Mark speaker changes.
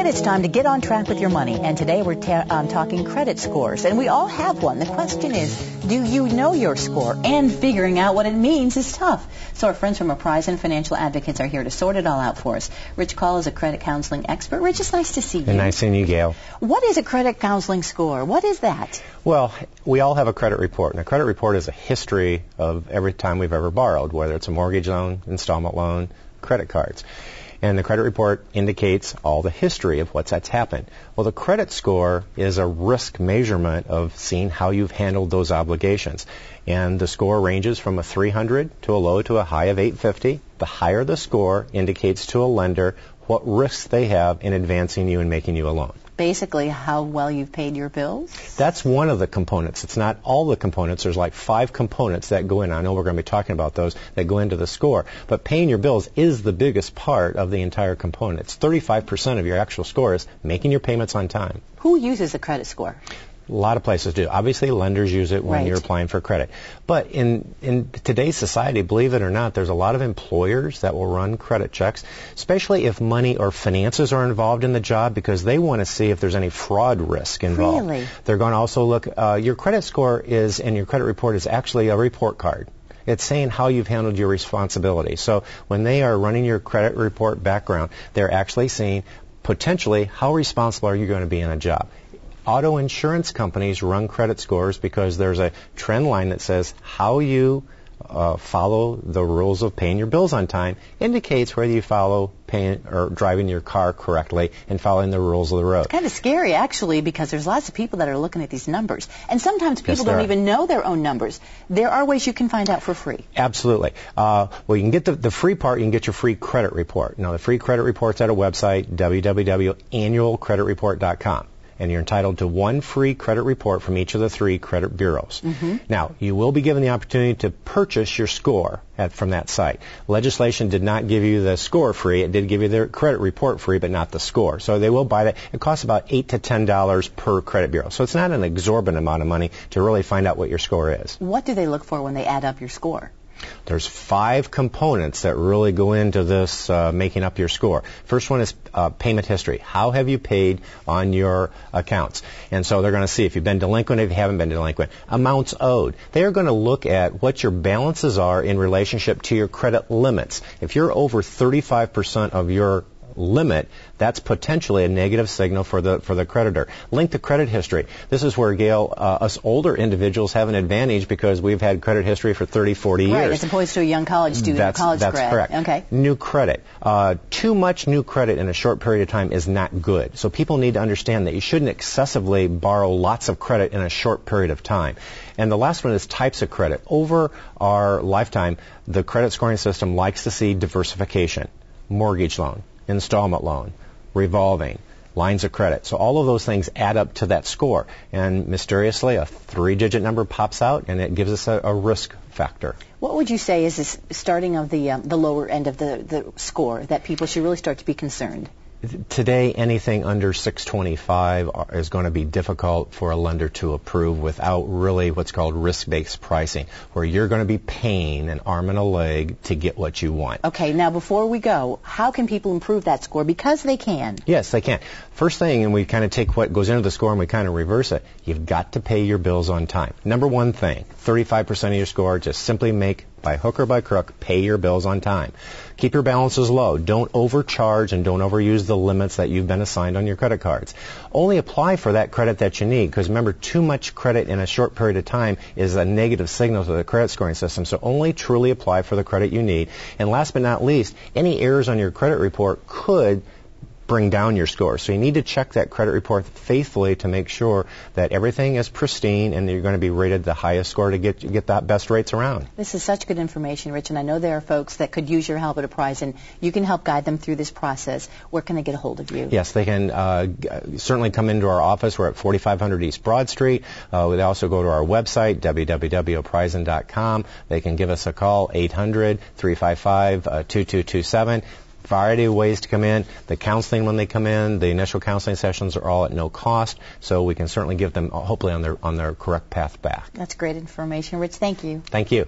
Speaker 1: it's time to get on track with your money. And today we're talking credit scores. And we all have one. The question is, do you know your score? And figuring out what it means is tough. So our friends from Apprisen Financial Advocates are here to sort it all out for us. Rich Call is a credit counseling expert. Rich, it's nice to see you.
Speaker 2: And nice seeing you, Gail.
Speaker 1: What is a credit counseling score? What is that?
Speaker 2: Well, we all have a credit report. And a credit report is a history of every time we've ever borrowed, whether it's a mortgage loan, installment loan, credit cards. And the credit report indicates all the history of that's happened. Well, the credit score is a risk measurement of seeing how you've handled those obligations. And the score ranges from a 300 to a low to a high of 850. The higher the score indicates to a lender what risks they have in advancing you and making you a loan.
Speaker 1: Basically, how well you've paid your bills?
Speaker 2: That's one of the components. It's not all the components. There's like 5 components that go in. I know we're going to be talking about those that go into the score. But paying your bills is the biggest part of the entire component. It's 35% of your actual score is making your payments on time.
Speaker 1: Who uses a credit score?
Speaker 2: A lot of places do. Obviously, lenders use it when
Speaker 1: Right.
Speaker 2: you're applying for credit. But in today's society, believe it or not, there's a lot of employers that will run credit checks, especially if money or finances are involved in the job, because they want to see if there's any fraud risk involved.
Speaker 1: Really?
Speaker 2: They're going to also look, your credit score is, and your credit report is actually a report card. It's saying how you've handled your responsibility. So when they are running your credit report background, they're actually seeing potentially how responsible are you going to be in a job. Auto insurance companies run credit scores because there's a trend line that says how you follow the rules of paying your bills on time indicates whether you follow paying or driving your car correctly and following the rules of the road.
Speaker 1: It's kind of scary, actually, because there's lots of people that are looking at these numbers. And sometimes people
Speaker 2: Yes, there
Speaker 1: don't
Speaker 2: are.
Speaker 1: even know their own numbers. There are ways you can find out for free.
Speaker 2: Absolutely. Well, you can get the free part. You can get your free credit report. Now, the free credit report's at a website, www.annualcreditreport.com. And you're entitled to one free credit report from each of the 3 credit bureaus. Mm-hmm. Now, you will be given the opportunity to purchase your score from that site. Legislation did not give you the score free. It did give you the credit report free, but not the score. So they will buy that. It costs about $8 to $10 per credit bureau. So it's not an exorbitant amount of money to really find out what your score is.
Speaker 1: What do they look for when they add up your score?
Speaker 2: There's 5 components that really go into this making up your score. First one is payment history. How have you paid on your accounts? And so they're going to see if you've been delinquent, if you haven't been delinquent. Amounts owed. They are going to look at what your balances are in relationship to your credit limits. If you're over 35% of your limit, that's potentially a negative signal for the creditor. Link to credit history. This is where, Gail, us older individuals have an advantage because we've had credit history for 30, 40 years.
Speaker 1: Right, as opposed to a young college student,
Speaker 2: that's
Speaker 1: grad.
Speaker 2: correct.
Speaker 1: Okay.
Speaker 2: New credit. Too much new credit in a short period of time is not good. So people need to understand that you shouldn't excessively borrow lots of credit in a short period of time. And the last one is types of credit. Over our lifetime, the credit scoring system likes to see diversification. Mortgage loan, installment loan, revolving, lines of credit. So all of those things add up to that score. And mysteriously, a 3-digit number pops out, and it gives us a risk factor.
Speaker 1: What would you say is the starting of the lower end of the score that people should really start to be concerned?
Speaker 2: Today, anything under 625 is going to be difficult for a lender to approve without really what's called risk-based pricing, where you're going to be paying an arm and a leg to get what you want.
Speaker 1: Okay, now before we go, how can people improve that score? Because they can.
Speaker 2: Yes, they can. First thing, and we kind of take what goes into the score and we kind of reverse it, you've got to pay your bills on time. Number one thing, 35% of your score, just simply make, by hook or by crook, pay your bills on time. Keep your balances low. Don't overcharge and don't overuse the limits that you've been assigned on your credit cards. Only apply for that credit that you need, because remember, too much credit in a short period of time is a negative signal to the credit scoring system, so only truly apply for the credit you need. And last but not least, any errors on your credit report could bring down your score. So you need to check that credit report faithfully to make sure that everything is pristine and that you're going to be rated the highest score to get that best rates around.
Speaker 1: This is such good information, Rich, and I know there are folks that could use your help at Apprisen. You can help guide them through this process. Where can they get a hold of you?
Speaker 2: Yes, they can certainly come into our office. We're at 4500 East Broad Street. They also go to our website, www.apprisen.com. They can give us a call, 800-355-2227. Variety of ways to come in. The counseling when they come in, the initial counseling sessions are all at no cost, so we can certainly give them hopefully on their correct path back.
Speaker 1: That's great information, Rich. Thank you.
Speaker 2: Thank you.